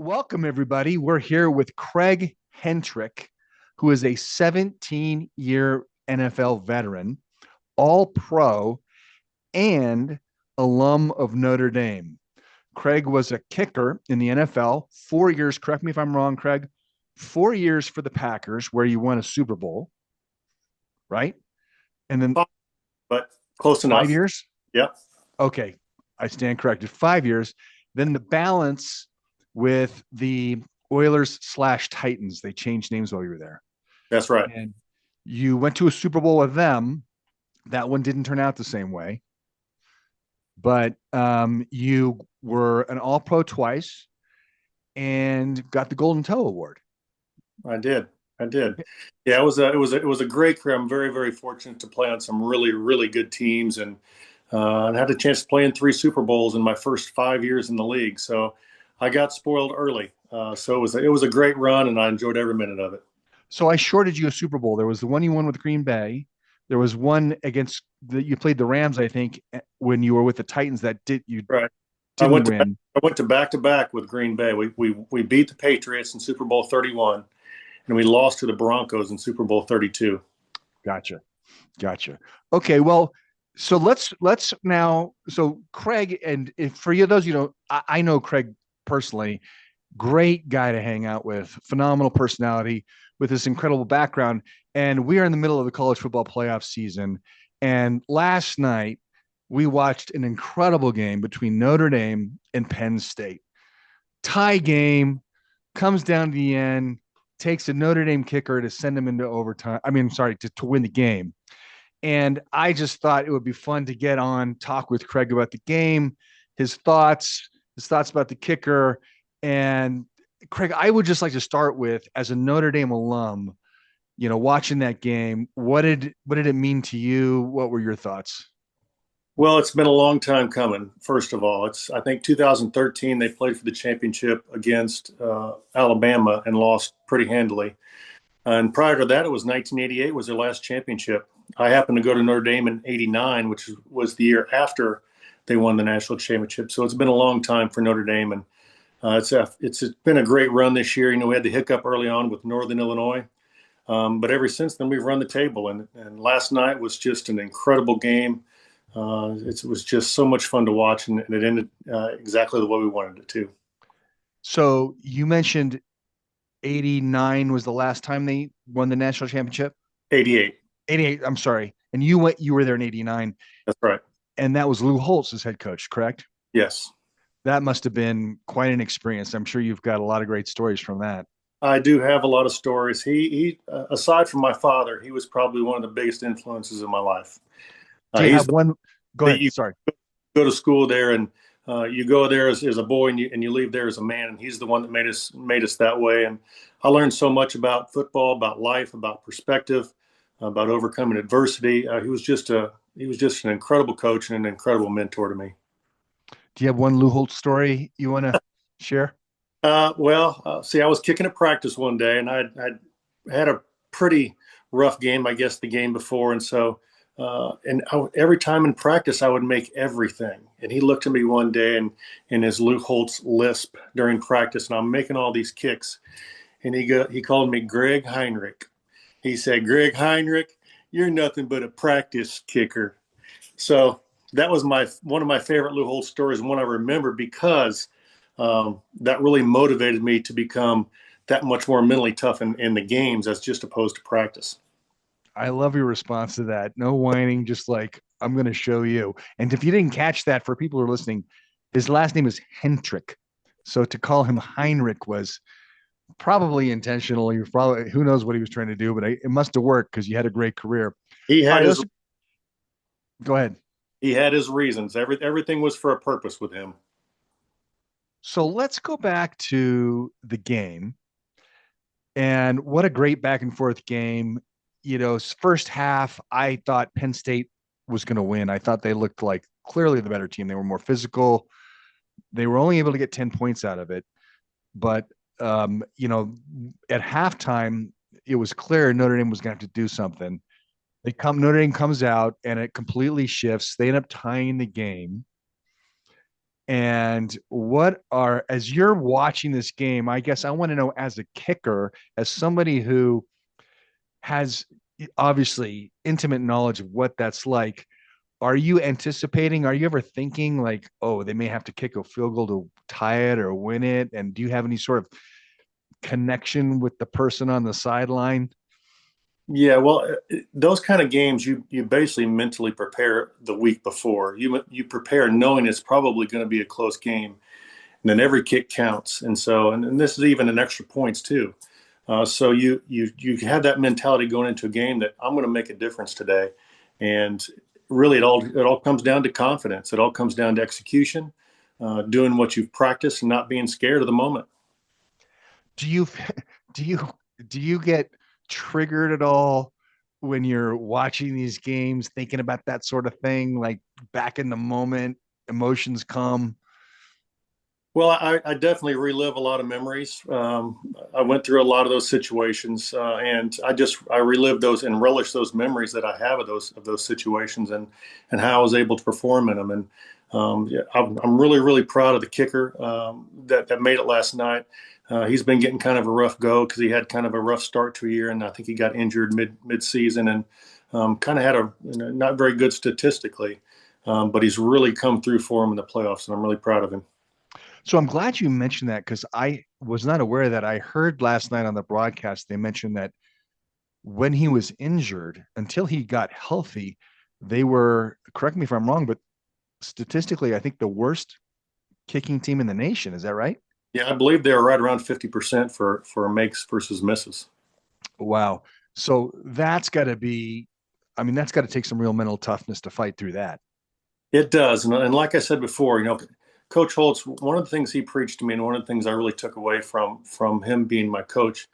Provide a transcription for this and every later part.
Welcome, everybody. We're here with Craig Hentrich, who is a 17-year NFL veteran, all pro, and alum of Notre Dame. Craig was a kicker in the NFL, 4 years. Correct me if I'm wrong, Craig. 4 years for the Packers, where you won a Super Bowl, right? And then But close 5 years. Yep, Okay, I stand corrected. 5 years. Then the balance with the Oilers slash Titans. They changed names while you were there. that's right. And you went to a Super Bowl with them. That one didn't turn out the same way, but you were an All Pro twice and got the Golden Toe Award. I did. I did. Yeah, it was a great career. I'm very, very fortunate to play on some really, really good teams, and had the chance to play in three Super Bowls in my first 5 years in the league. So I got spoiled early. So it was a great run, and I enjoyed every minute of it. So I shorted you a Super Bowl. There was the one you won with Green Bay. There was one against you played the Rams, I think, when you were with the Titans that you Right. I didn't went to win. I went to back back with Green Bay. We beat the Patriots in Super Bowl 31, and we lost to the Broncos in Super Bowl 32. Gotcha. Gotcha. Okay, well, so let's now. So Craig, and if for you those you know, I know Craig personally. Great guy to hang out with. Phenomenal personality with this incredible background. And we are in the middle of the college football playoff season. And last night we watched an incredible game between Notre Dame and Penn State. Tie game, comes down to the end, takes a Notre Dame kicker to send him into overtime. I mean, sorry, to win the game. And I just thought it would be fun to get on, talk with Craig about the game, his thoughts about the kicker. And Craig, I would just like to start with, as a Notre Dame alum, watching that game, what did it mean to you? What were your thoughts? Well, it's been a long time coming. First of all, it's I think 2013 they played for the championship against Alabama and lost pretty handily. And prior to that, it was 1988 was their last championship. I happened to go to Notre Dame in '89, which was the year after they won the national championship. So it's been a long time for Notre Dame, and it's been a great run this year. We had the hiccup early on with Northern Illinois, but ever since then we've run the table. And last night was just an incredible game. It was just so much fun to watch, and it ended exactly the way we wanted it to. So you mentioned 89 was the last time they won the national championship. 88. 88, I'm sorry. And you were there in 89, That's right. and that was Lou Holtz as head coach, correct? Yes. That must have been quite an experience. I'm sure you've got a lot of great stories from that. I do have a lot of stories. Aside from my father, he was probably one of the biggest influences in my life. Do you He's have the one? Go one that ahead. you Sorry. go to school there, and you go there as a boy, and you leave there as a man. And he's the one that made us that way. And I learned so much about football, about life, about perspective, about overcoming adversity. He was just an incredible coach and an incredible mentor to me. Do you have one Lou Holtz story you want to share? See, I was kicking at practice one day, and I'd had a pretty rough game, I guess, the game before, and so every time in practice, I would make everything. And he looked at me one day, and in his Lou Holtz lisp during practice, and I'm making all these kicks, and he called me Greg Heinrich. He said, "Greg Heinrich, you're nothing but a practice kicker." So that was my one of my favorite Lou Holtz stories, and one I remember because that really motivated me to become that much more mentally tough in the games as just opposed to practice. I love your response to that. No whining, just like, I'm going to show you. And if you didn't catch that, for people who are listening, his last name is Hentrich. So to call him Heinrich was probably intentional. He was probably, who knows what he was trying to do, but it must have worked because you had a great career. He All had right, his go ahead. he had his reasons. Everything was for a purpose with him. So let's go back to the game. And what a great back and forth game. First half, I thought Penn State was going to win. I thought they looked like clearly the better team. They were more physical. They were only able to get 10 points out of it. But, at halftime, it was clear Notre Dame was going to have to do something. Notre Dame comes out and it completely shifts. They end up tying the game. And what are, as you're watching this game, I guess I want to know as a kicker, as somebody who has obviously intimate knowledge of what that's like, are you anticipating, are you ever thinking like, oh, they may have to kick a field goal to tie it or win it? And do you have any sort of connection with the person on the sideline? Yeah, well, those kind of games, you basically mentally prepare the week before. You prepare knowing it's probably going to be a close game, and then every kick counts. And so, and this is even an extra points too. So you have that mentality going into a game that I'm going to make a difference today, and really it all comes down to confidence. It all comes down to execution, doing what you've practiced, and not being scared of the moment. Do you do you do you get triggered at all when you're watching these games, thinking about that sort of thing, like back in the moment, emotions come? Well, I definitely relive a lot of memories. I went through a lot of those situations, and I relive those and relish those memories that I have of those situations and how I was able to perform in them. And yeah, I'm really proud of the kicker that made it last night. He's been getting kind of a rough go because he had kind of a rough start to a year, and I think he got injured mid season and kind of had not very good statistically, but he's really come through for him in the playoffs, and I'm really proud of him. So I'm glad you mentioned that because I was not aware that. I heard last night on the broadcast they mentioned that when he was injured, until he got healthy, they were, correct me if I'm wrong, but statistically, I think the worst kicking team in the nation. Is that right? Yeah, I believe they were right around 50% for makes versus misses. Wow. So that's got to be, I mean, that's got to take some real mental toughness to fight through that. It does, and like I said before, Coach Holtz. One of the things he preached to me, and one of the things I really took away from him being my coach,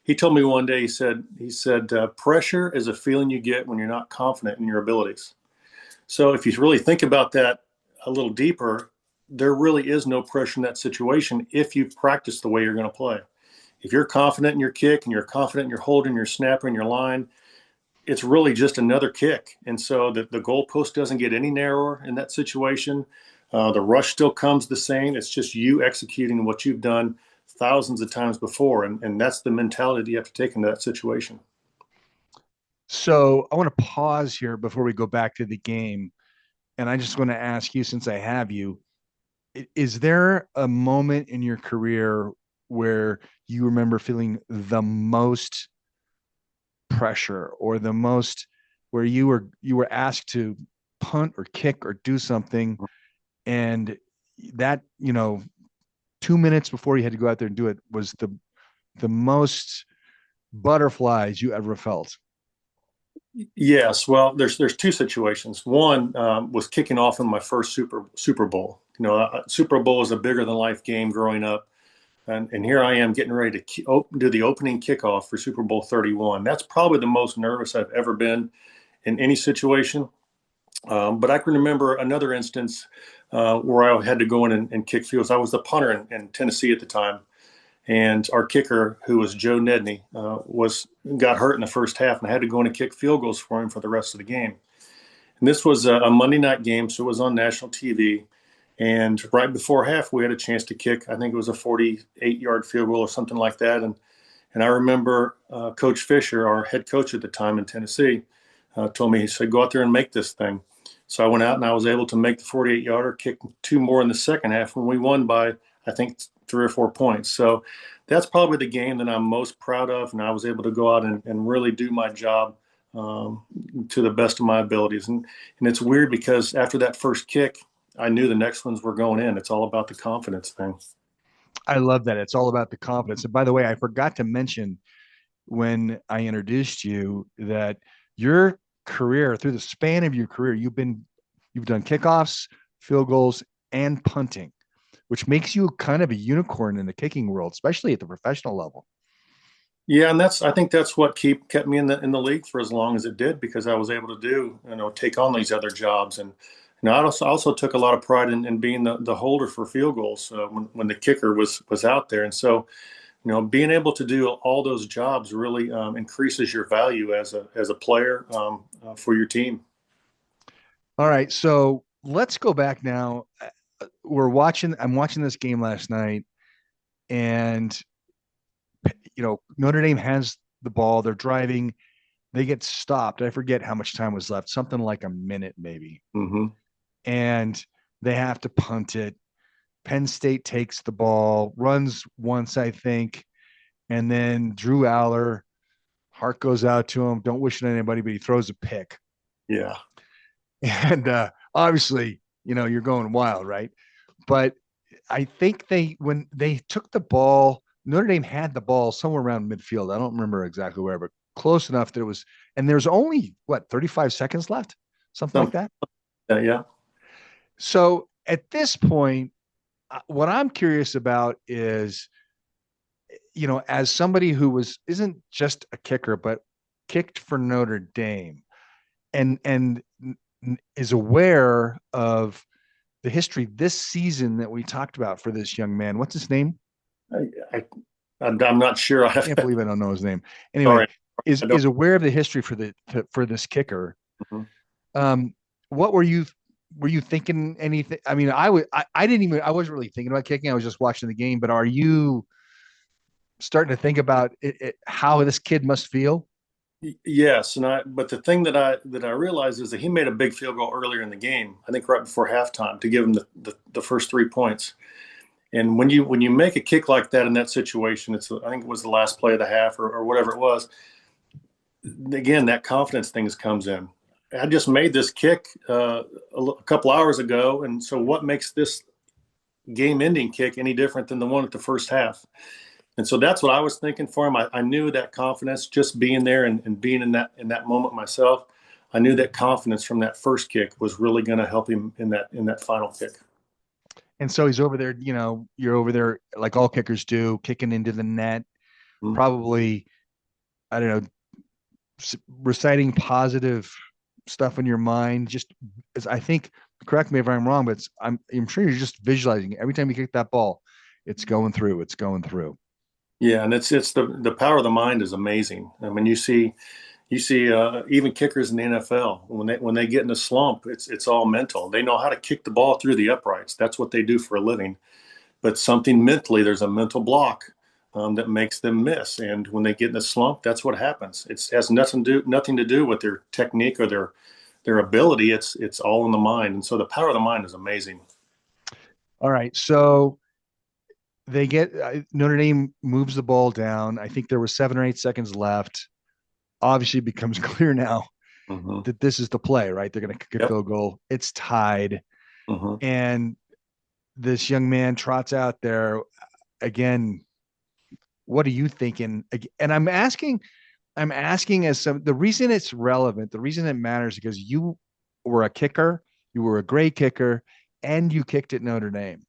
he told me one day. He said, pressure is a feeling you get when you're not confident in your abilities. So if you really think about that a little deeper, there really is no pressure in that situation if you've practiced the way you're going to play. If you're confident in your kick and you're confident in your holding, your snapper, and your line, it's really just another kick. And so the goalpost doesn't get any narrower in that situation. The rush still comes the same. It's just you executing what you've done thousands of times before. And that's the mentality that you have to take into that situation. So I want to pause here before we go back to the game. And I just want to ask you, since I have you, is there a moment in your career where you remember feeling the most pressure or the most where you were asked to punt or kick or do something and that 2 minutes before you had to go out there and do it was the most butterflies you ever felt? Yes, well, there's two situations. One was kicking off in my first Super Bowl. Super Bowl was a bigger than life game growing up, and here I am getting ready to do the opening kickoff for Super Bowl 31. That's probably the most nervous I've ever been in any situation. But I can remember another instance where I had to go in and kick fields. I was the punter in Tennessee at the time, and our kicker, who was Joe Nedney, was got hurt in the first half, and I had to go in and kick field goals for him for the rest of the game. And this was a Monday night game, so it was on national TV. And right before half, we had a chance to kick. I think it was a 48-yard field goal or something like that. And I remember Coach Fisher, our head coach at the time in Tennessee, told me, he said, go out there and make this thing. So I went out and I was able to make the 48-yarder, kick two more in the second half, and we won by, I think, 3 or 4 points. So that's probably the game that I'm most proud of. And I was able to go out and really do my job to the best of my abilities. And it's weird because after that first kick, I knew the next ones were going in. It's all about the confidence thing. I love that. It's all about the confidence. And by the way, I forgot to mention when I introduced you that your career, through the span of your career, you've done kickoffs, field goals, and punting, which makes you kind of a unicorn in the kicking world, especially at the professional level. Yeah, and I think that's what kept me in the league for as long as it did, because I was able to take on these other jobs. And I also took a lot of pride in being the holder for field goals when the kicker was out there. And so being able to do all those jobs really increases your value as a player for your team. All right, so let's go back now. I'm watching this game last night, and Notre Dame has the ball. They're driving. They get stopped. I forget how much time was left. Something like a minute, maybe. Mm-hmm. And they have to punt it. Penn State takes the ball, runs once, I think, and then Drew Aller, heart goes out to him. Don't wish it on anybody, but he throws a pick. Yeah. And obviously, you're going wild, right? But I think when they took the ball, Notre Dame had the ball somewhere around midfield. I don't remember exactly where, but close enough that it was, and there's only 35 seconds left, something like Some, that. yeah. So at this point, what I'm curious about is, as somebody who isn't just a kicker, but kicked for Notre Dame and is aware of the history this season that we talked about for this young man. What's his name? I, I'm not sure. I Can't believe I don't know his name. Anyway, sorry. is I don't. is aware of the history for this kicker. Mhm. What were you thinking anything? I mean, I wasn't really thinking about kicking. I was just watching the game, but are you starting to think about how this kid must feel? Yes, but the thing that I realized is that he made a big field goal earlier in the game. I think right before halftime to give him the first 3 points. And when you make a kick like that in that situation, I think it was the last play of the half or whatever it was. Again, that confidence thing comes in. I just made this kick a couple hours ago, and so what makes this game-ending kick any different than the one at the first half? And so that's what I was thinking for him. I knew that confidence, just being there and being in that moment myself. I knew that confidence from that first kick was really going to help him in that final kick. And so he's over there, you're over there like all kickers do, kicking into the net, Mm-hmm. probably, I don't know, reciting positive stuff in your mind. Just as I think, correct me if I'm wrong, but I'm sure you're just visualizing every time you kick that ball, it's going through, it's going through. Yeah, and it's the power of the mind is amazing. I mean, you see even kickers in the NFL when they get in a slump, it's all mental. They know how to kick the ball through the uprights. That's what they do for a living. But something mentally, there's a mental block that makes them miss. And when they get in a slump, that's what happens. It has nothing to do with their technique or their ability. It's all in the mind. And so the power of the mind is amazing. All right. So they get Notre Dame moves the ball down. I think there was 7 or 8 seconds left. Obviously, it becomes clear now Mm-hmm. that this is the play, right? They're going to kick a Yep. field goal. It's tied. Mm-hmm. And this young man trots out there again. What are you thinking? And I'm asking the reason it's relevant, the reason it matters, because you were a kicker, you were a great kicker, and you kicked at Notre Dame.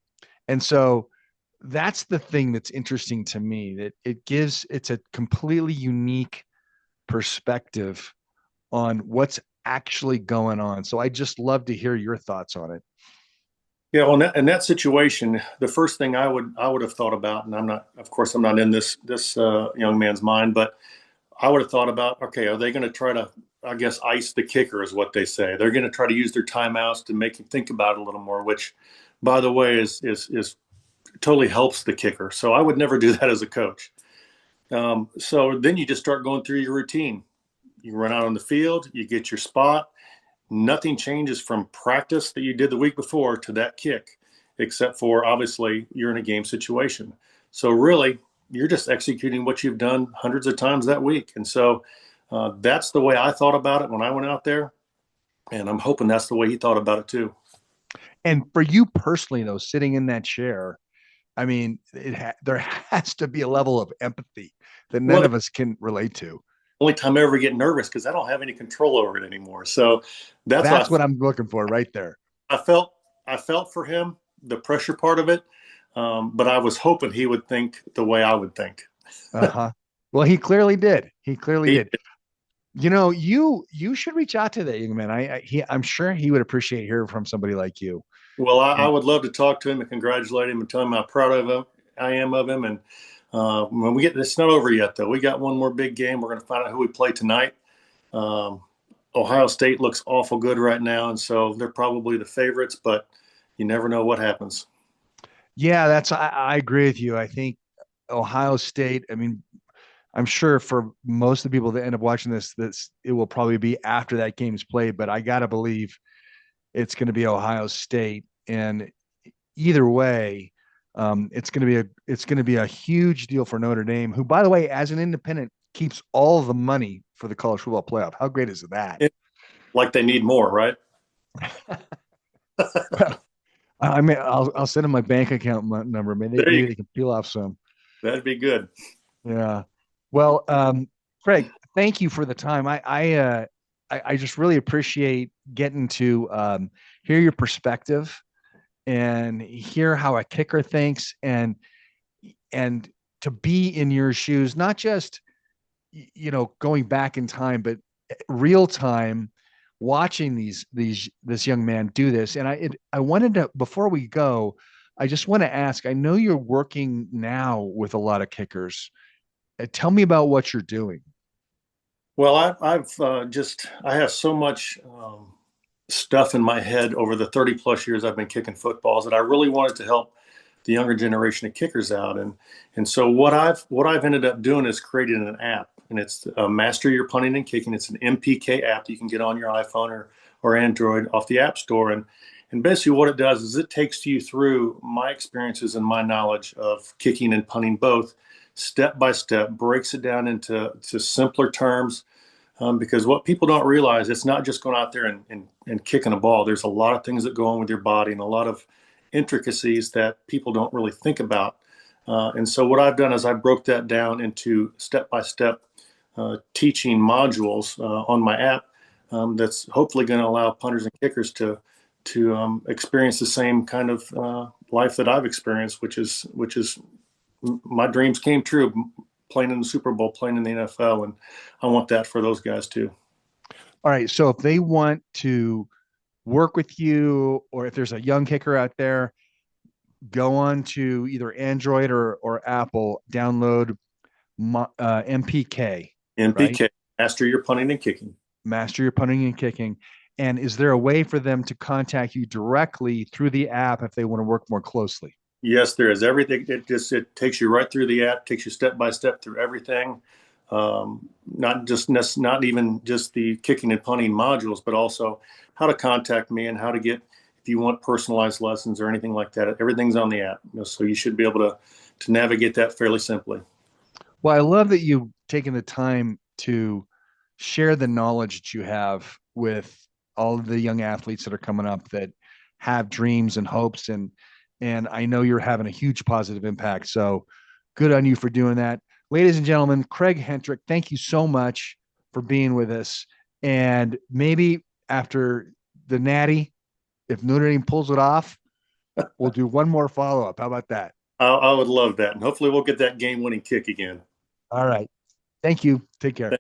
And so that's the thing that's interesting to me, that it's a completely unique perspective on what's actually going on. So I just love to hear your thoughts on it. Yeah, well, in that situation, the first thing I would have thought about, and of course, I'm not in this young man's mind, but I would have thought about, okay, are they going to try to, I guess, ice the kicker is what they say. They're going to try to use their timeouts to make him think about it a little more, which, by the way, is totally helps the kicker. So I would never do that as a coach. So then you just start going through your routine. You run out on the field, you get your spot. Nothing changes from practice that you did the week before to that kick, except for obviously you're in a game situation. So really, you're just executing what you've done hundreds of times that week. And so that's the way I thought about it when I went out there. And I'm hoping that's the way he thought about it too. And for you personally, though, sitting in that chair, I mean, there has to be a level of empathy that Well, none the of us can relate to. only time I ever get nervous because I don't have any control over it anymore. So that's That's what what I'm looking for right there. I felt. I felt for him, the pressure part of it. But I was hoping he would think the way I would think. Uh-huh. Well, he clearly did. He clearly He, did. You should reach out to that young man. I'm sure he would appreciate hearing from somebody like you. well, I And would love to talk to him and congratulate him and tell him how proud of him I am of him. And when we get it's not over yet though. We got one more big game. We're going to find out who we play tonight. Um, Ohio State looks awful good right now, and so they're probably the favorites. But you never know what happens. Yeah, I agree with you. I think Ohio State, I mean, I'm sure for most of the people that end up watching this it will probably be after that game's played, but I gotta believe it's going to be Ohio State. And either way, it's going to be a huge deal for Notre Dame, who, by the way, as an independent, keeps all the money for the college football playoff. How great is that? It, like they need more, right? Well, I mean, I'll send them my bank account number. There you Maybe go. they can peel off some. That'd be good. Yeah. Well, Craig, thank you for the time. I just really appreciate getting to hear your perspective and hear how a kicker thinks, and to be in your shoes, not just going back in time, but real time, watching this young man do this. And I wanted to, before we go, I just want to ask, I know you're working now with a lot of kickers. Tell me about what you're doing. Well, I have so much stuff in my head over the 30 plus years I've been kicking footballs that I really wanted to help the younger generation of kickers out. And so what I've ended up doing is creating an app, and it's Master Your Punting and Kicking. It's an MPK app that you can get on your iPhone or Android off the App Store. And basically what it does is it takes you through my experiences and my knowledge of kicking and punting both step by step, breaks it down into simpler terms. Because what people don't realize, it's not just going out there and kicking a ball. There's a lot of things that go on with your body and a lot of intricacies that people don't really think about. And so what I've done is I broke that down into step-by-step teaching modules on my app, that's hopefully going to allow punters and kickers to experience the same kind of life that I've experienced, which is my dreams came true, playing in the Super Bowl, playing in the NFL, and I want that for those guys too. All right. So if they want to work with you, or if there's a young kicker out there, go on to either Android or Apple, download MPK, right? MPK, master your punting and kicking. Master Your Punting and Kicking. And is there a way for them to contact you directly through the app if they want to work more closely? Yes, there is everything. It takes you right through the app, takes you step by step through everything. Not even just the kicking and punting modules, but also how to contact me and how to get, if you want personalized lessons or anything like that. Everything's on the app, so you should be able to navigate that fairly simply. Well, I love that you've taken the time to share the knowledge that you have with all of the young athletes that are coming up that have dreams and hopes, and I know you're having a huge positive impact. So good on you for doing that. Ladies and gentlemen, Craig Hentrich, thank you so much for being with us. And maybe after the Natty, if Notre Dame pulls it off, we'll do one more follow-up. How about that? I would love that, and hopefully we'll get that game-winning kick again. All right. Thank you. Take care.